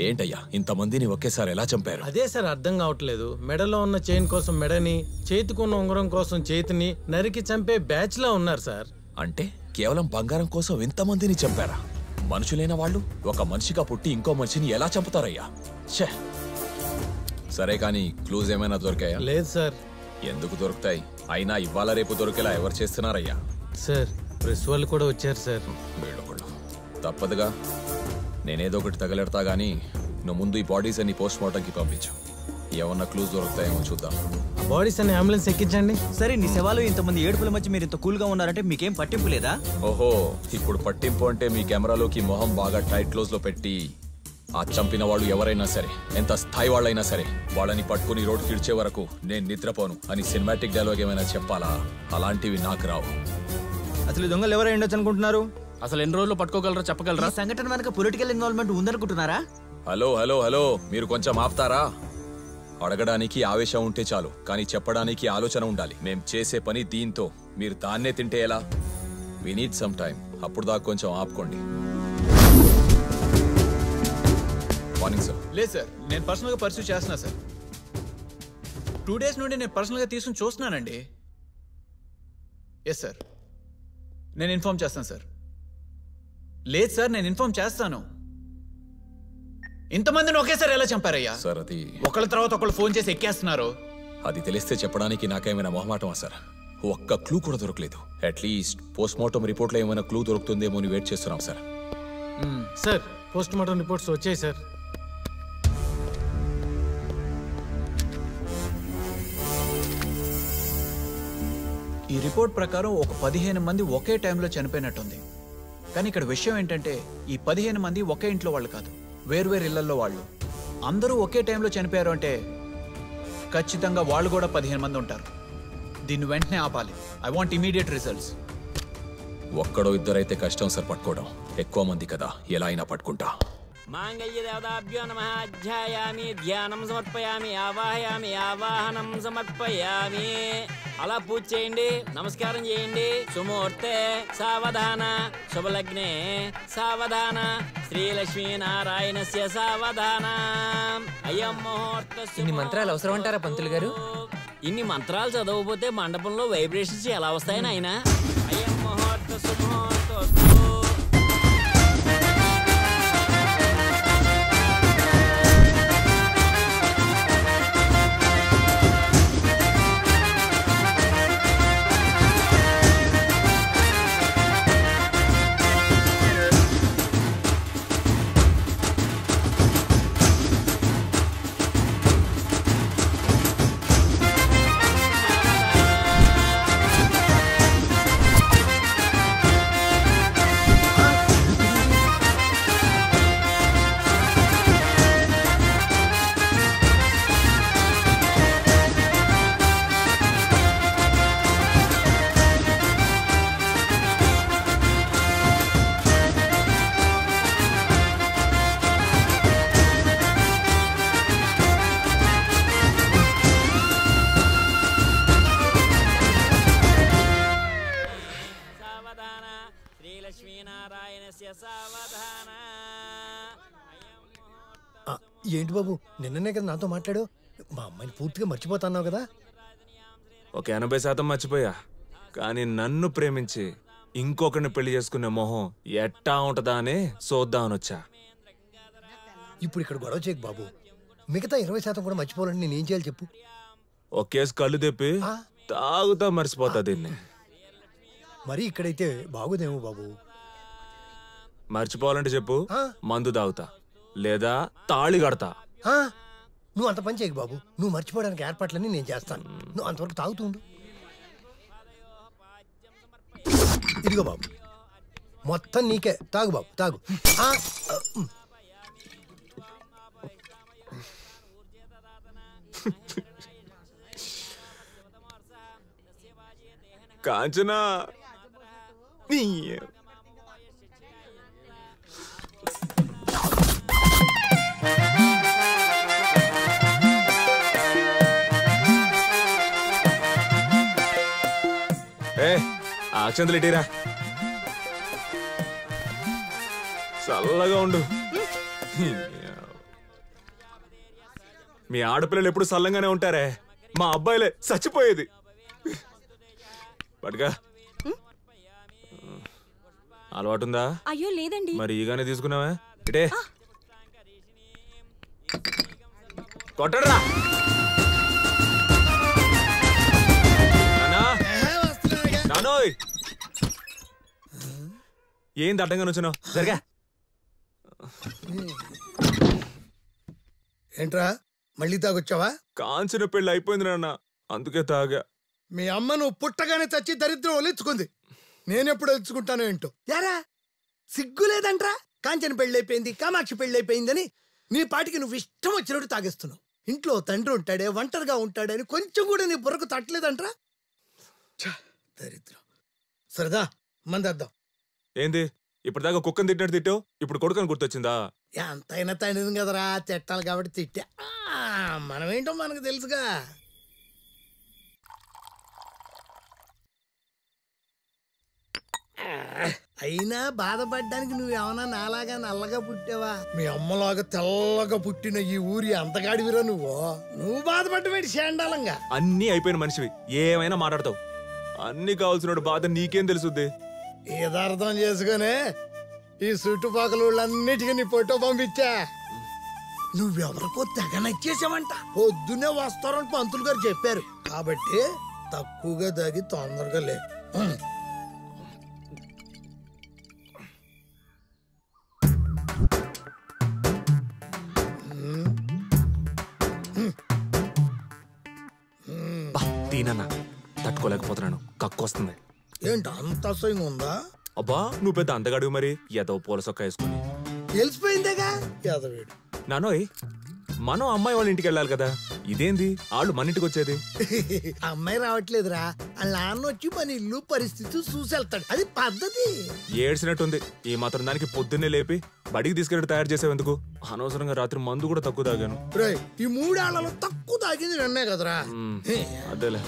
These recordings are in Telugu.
ఏంటయ్యా ఇంతమందిని ఒకేసారి ఎలా చంపారు? అదే సార్ అర్థం కావట్లేదు. మెడలో ఉన్న చైన్ కోసం మెడని, చేతికున్న ఉంగరం కోసం చేతిని నరికి చంపే బ్యాచ్ లా ఉన్నారు సార్. అంటే కేవలం బంగారం కోసం ఇంతమందిని చంపారా? మనుషులైన వాళ్ళు ఒక మనిషిగా పుట్టి ఇంకో మనిషిని ఎలా చంపుతారయ్యా? ఛే! సరే కానీ క్లూజ్ ఏమైనా దొరికాయా? లేదు సార్. ఎందుకు దొరుకుతాయి? అయినా ఇవాళ రేపు దొరికేలా ఎవరు చేస్తున్నారయ్యా? సార్ ప్రెస్ వాళ్ళు కూడా వచ్చారు సార్. వీళ్ళొకళ్ళు తప్పదుగా. నేనేదో ఒకటి తగలెడతా గానీ నువ్వు ముందు ఈ బాడీస్ అన్ని పోస్ట్ మార్టంకి పంపించు. ఏమన్నా క్లూజ్ దొరుకుతాయేమో చూద్దాం. బాడీస్ అన్ని అంబులెన్స్ ఎక్కించండి. సరే నీ శవాలు ఇంతమంది ఏడుపుల మధ్య మీరు ఇంత కూల్ గా ఉన్నారంటే మీకేం పట్టింపు లేదా? ఓహో, ఇప్పుడు పట్టింపు అంటే మీ కెమెరాలోకి మొహం బాగా టైట్ క్లోజ్ లో పెట్టి ఆ చంపిన వాళ్ళు ఎవరైనా సరే, ఎంత స్థాయి వాళ్ళైనా సరే, వాళ్ళని పట్టుకుని రోడ్డు కిడ్చే వరకు నేను నిద్రపోను అని సినిమాటిక్ డైలాగ్ ఏమైనా చెప్పాలా? అలాంటివి నాకు రావు. అసలు దొంగలు ఎవరై ఉండొచ్చు అనుకుంటున్నారు? అసలు ఎన్ని రోజులు పట్టుకోగలరా చెప్పగలరా? సంఘటన వెనక పొలిటికల్ ఇన్వాల్వ్మెంట్ ఉందనుకుంటున్నారా? హలో హలో హలో, మీరు కొంచెం ఆపుతారా? అడగడానికి ఆవేశం ఉంటే చాలు, కానీ చెప్పడానికి ఆలోచన ఉండాలి. మేం చేసే పని దీంతో, మీరు దాన్నే తింటే ఎలా? We need some time. అప్పుడు దాకా కొంచెం ఆపుకోండి. Morning sir. లేదు సార్, నేను పర్సనల్గా పర్సూ చేస్తున్నా సార్. 2 days నుండి నేను పర్సనల్గా తీసుకుని చూస్తున్నానండి. ఎస్ సార్, నేను ఇన్ఫార్మ్ చేస్తాను సార్. లేదు సార్, నేను ఇన్ఫార్మ్ చేస్తాను. ఇంతమందిని ఒకేసారి ఎలా చంపారయ్యా? సార్ అది ఒకళ్ళ తర్వాత ఒకళ్ళు ఫోన్ చేసి ఎక్కేస్తున్నారు. అది తెలిస్తే చెప్పడానికి నాకేమైనా మొహమాటమా సార్? ఒక్క క్లూ కూడా దొరకలేదు. అట్లీస్ట్ పోస్ట్ మార్టం రిపోర్ట్లో ఏమైనా క్లూ దొరుకుతుందేమో అని వెయిట్ చేస్తున్నాం sir. Sir post mortem reports వచ్చాయి సార్. ఈ రిపోర్ట్ ప్రకారం ఒక 15 మంది ఒకే టైంలో చనిపోయినట్టుంది. కానీ ఇక్కడ విషయం ఏంటంటే ఈ 15 మంది ఒకే ఇంట్లో వాళ్ళు కాదు, వేర్వేరు ఇళ్లలో వాళ్ళు. అందరూ ఒకే టైంలో చనిపోయారు అంటే ఖచ్చితంగా వాళ్ళు కూడా 15 మంది ఉంటారు. దీన్ని వెంటనే ఆపాలి. I want immediate results. ఒక్కడో ఇద్దరైతే కష్టం సార్ పట్టుకోవడం. ఎక్కువ మంది కదా, ఎలా అయినా పట్టుకుంటా. మాంగళ్య దేవతాభ్యో నమః. అధ్యాయామి, ధ్యానం సమర్పయామి, ఆవాహయామి, ఆవాహనం సమర్పయామి. అలా పూజ చేయండి, నమస్కారం చేయండి. సుముహూర్తే సావధాన, శుభలగ్నే సావధాన, శ్రీలక్ష్మీనారాయణస్య సావధాన. అయం ముహూర్త. ఇన్ని మంత్రాలు అవసరం అంటారా పంతులు గారు? ఇన్ని మంత్రాలు చదవకపోతే మండపంలో వైబ్రేషన్స్ ఎలా వస్తాయని ఆయన. అయం ముహూర్త సుముహూర్త. ఏంటి బాబు, నిన్ననే కదా నాతో మాట్లాడు. మా అమ్మాయిని పూర్తిగా మర్చిపోతున్నావు కదా? ఒక 80% మర్చిపోయా. కానీ నన్ను ప్రేమించి ఇంకొకరిని పెళ్లి చేసుకునే మొహం ఎట్టా ఉంటదా అని చూద్దామని వచ్చా. ఇప్పుడు ఇక్కడ గొడవ చేయకు బాబు. మిగతా 20% కూడా మర్చిపోవాలని నేనేం చేయాలి చెప్పు? ఒకేసి కళ్ళు తెప్పి తాగుతా మర్చిపోతా దీన్ని. మరి ఇక్కడైతే బాగుదేమో బాబు. మర్చిపోవాలంటే చెప్పు, మందు తాగుతా లేదా తాళి కడతా. నువ్వు అంత పని చేయకు బాబు. నువ్వు మర్చిపోవడానికి ఏర్పాట్లన్నీ నేను చేస్తాను. నువ్వు అంతవరకు తాగుతూ ఉండు. ఇదిగో బాబు, మొత్తం నీకే. తాగు బాబు, తాగు. కాంచనా, అక్షంతలు ఇటీరా. చల్లగా ఉండు. మీ ఆడపిల్లలు ఎప్పుడు సల్లంగానే ఉంటారే, మా అబ్బాయిలే చచ్చిపోయేది. పట్టుగా అలవాటుందా? అయ్యో లేదండి. మరి ఈగానే తీసుకున్నావా? ఇటే కొట్టడరా. నానోయ్ ఏంది అడ్డంగా నుంచున్నావు? సరిగా ఏంట్రా మళ్ళీ తాగొచ్చావా? కాంచిన పెళ్లి అయిపోయింది నాన్న, అందుకే తాగా. మీ అమ్మ నువ్వు పుట్టగానే చచ్చి దరిద్రం ఒలిచుకుంది. నేనెప్పుడు ఒలుచుకుంటానో ఏంటో. యారా సిగ్గులేదంట్రా? కాంచన పెళ్ళైపోయింది, కామాక్షి పెళ్ళైపోయిందని నీ పాటికి నువ్వు ఇష్టం వచ్చినట్టు తాగేస్తున్నావు. ఇంట్లో తండ్రి ఉంటాడే, ఒంటరిగా ఉంటాడని కొంచెం కూడా నీ బుర్రకు తట్టలేదంట్రా. దరిద్రం. సరదా మందేద్దాం. ఏంది ఇప్పటిదాకా కుక్కని తిట్టినట్టు తిట్టావు, ఇప్పుడు కొడుకని గుర్తొచ్చిందా? ఎంతైనా తండ్రిని కదరా, తిట్టాలి కాబట్టి తిట్టా. మనమేంటో మనకు తెలుసుగా. అయినా బాధపడ్డానికి నువ్వేమన్నా నాలాగా నల్లగా పుట్టావా? మీ అమ్మలాగా తెల్లగా పుట్టిన ఈ ఊరి అంతగాడివిరా నువ్వు. నువ్వు బాధపడ్డమేంటి శాండాలంగా? అన్నీ అయిపోయిన మనిషివి, ఏమైనా మాట్లాడతావు. అన్ని కావాల్సిన బాధ నీకేం తెలుసుద్ది? ఏదార్థం చేసుకునే ఈ చుట్టుపక్కల ఊళ్ళన్నిటికీ నీ ఫోటో పంపించా. నువ్వెవరికో తెగ నచ్చేసావంట. పొద్దున్నే వస్తారని పంతులు గారు చెప్పారు. కాబట్టి తక్కువగా దాగి తొందరగా లే. దీనన్నా తట్టుకోలేకపోతున్నాను, కక్కొస్తుంది. ఏంటి అంత అసహ్యంగా ఉందా? అబ్బా నువ్వు పెద్ద అందగాడు, మరి ఏదో పూల సొక్క వేసుకుని తెలిసిపోయిందేగా యాదవేడు. నానోయ్ మనం అమ్మాయి వాళ్ళ ఇంటికి వెళ్ళాలి కదా, ఇదేంది వాళ్ళు మన ఇంటికి వచ్చేది? అమ్మాయి రావట్లేదురా, వాళ్ళ నాన్న వచ్చి మన ఇల్లు పరిస్థితి చూసి వెళ్తాడు. అది పద్ధతి. ఏడ్చినట్టుంది. ఈ మాత్రం దానికి పొద్దున్నే లేపి బడికి తీసుకెళ్ళి తయారు చేసేందుకు. అనవసరంగా రాత్రి మందు కూడా తక్కువ తాగాను. ఈ 3 ఏళ్లలో తక్కువ తాగింది నన్నే కదరా. అదేలే.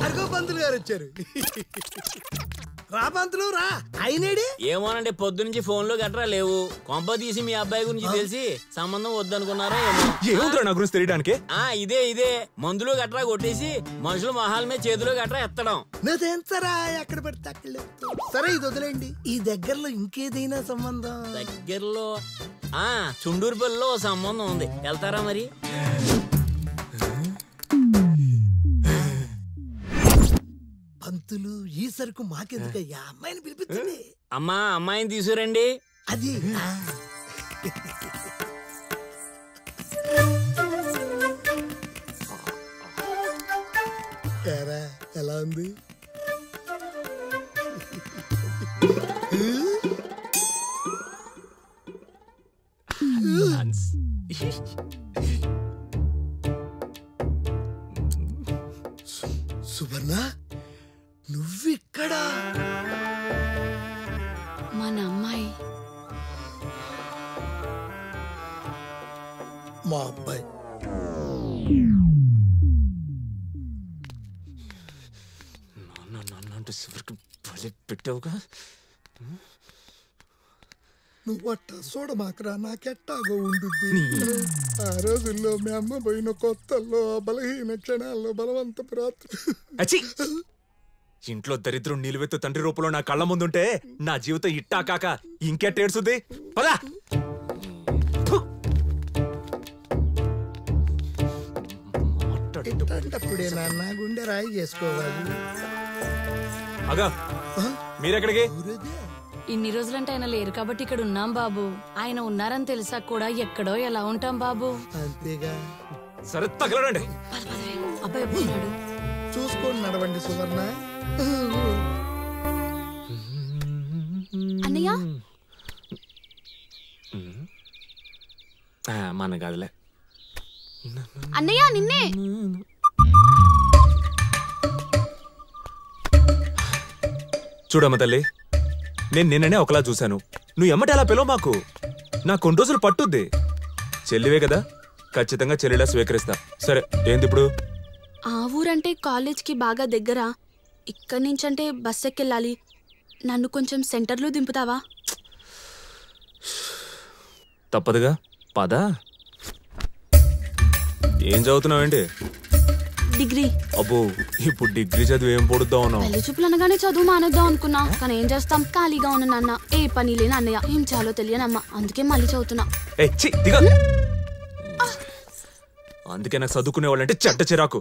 అర్గో పంతులు గారు వచ్చారు. రా పంతులు రా. అయినేడి ఏమోనండి, పొద్దునుంచి ఫోన్లో గట్రా లేవు. కొంప తీసి మీ అబ్బాయి గురించి తెలిసి సంబంధం వద్దనుకున్నారా ఏమో. ఏముందిరా నా గురించి తెలియడానికి? ఇదే మందులు గట్రా కొట్టేసి మనుషుల మొహాల మీద చేతిలో గట్రా ఎత్తడం. నాదేంతరా ఎక్కడ పడితే అక్కడ. సరే ఇది వదిలేండి. ఈ దగ్గరలో ఇంకేదైనా సంబంధం? దగ్గరలో చుండూరుపల్లిలో సంబంధం ఉంది, వెళ్తారా మరి? పంతులు ఈ సరుకు మాకెందుకయ్యా, అమ్మాయిని పిలిపించండి. అమ్మాయిని తీసుకురండి. అది ఎలా ఉంది? సువర్ణ నువ్విక్కడా? మన అమ్మాయి మా అబ్బాయి. పెట్టావుగా. నువ్వు అట్ట చూడమాకరా, నాకెట్టాగో ఉంటుంది. ఆ రోజుల్లో మీ అమ్మ పోయిన కొత్తల్లో బలహీన క్షణాల్లో బలవంతపు రాత్రి. ఇంట్లో దరిద్రం నిలువెత్తు తండ్రి రూపంలో నా కళ్ళ ముందుంటే నా జీవితం ఇట్టా కాక ఇంకెట్టేడ్చుద్ది. పదా ఇట్టంటప్పుడే నాన్న గుండె రాయి చేసుకోవాలి. అగా మీరెక్కడికి? ఇన్ని రోజులంటే ఆయన లేరు కాబట్టి ఇక్కడ ఉన్నాం బాబు. ఆయన ఉన్నారని తెలిసా కూడా ఎక్కడో ఎలా ఉంటాం బాబు. అంతేగా. సరే తగలడండి. అబ్బాయి ఎప్పుడున్నాడు? చూసుకొని నడవండి సువర్ణ. అన్నయ్య మన కాదులే. అన్నయ్య నిన్నే. చూడమ్మ తల్లి, నేను నిన్ననే ఒకలా చూశాను. నువ్వు ఎమ్మటి అలా పిలవ మాకు. నా కొన్ని రోజులు పట్టుద్ది. చెల్లివే కదా, ఖచ్చితంగా చెల్లిలా స్వీకరిస్తా. సరే ఏంది ఇప్పుడు? ఆ ఊరంటే కాలేజ్కి బాగా దగ్గర. ఇక్కడి నుంచంటే బస్ ఎక్కెళ్ళాలి. నన్ను కొంచెం సెంటర్లో దింపుతావా? తప్పదుగా, పదా. ఏం చదువుతున్నావేంటి? డిగ్రీ. అబ్బో, ఇప్పుడు డిగ్రీ చదివి ఏం పొడుద్దాం అన్నావు? పెళ్లి చూపులు అనగానే చదువు మానేద్దాం అనుకున్నా, కానీ ఏం చేస్తాం, ఖాళీగా ఉన్న నాన్న, ఏ పని లేని అన్నయ్య, ఏం చాలో తెలియనమ్మా, అందుకే మళ్ళీ చదువుతున్నా. అందుకే నాకు చదువుకునే వాళ్ళంటే చెడ్డ చిరాకు.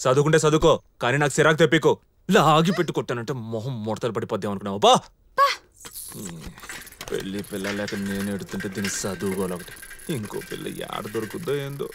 చదువుకుంటే చదువుకో, కానీ నాకు చిరాకు తెప్పికో. లాగి పెట్టి కొట్టానంటే మొహం ముడతలు పడిపోద్దాం అనుకున్నావు. బా పెళ్లి పిల్ల లేక నేను ఎడుతుంటే దీన్ని చదువుకోవాలొకటి. ఇంకో పిల్ల యాడ దొరుకుద్దో ఏందో.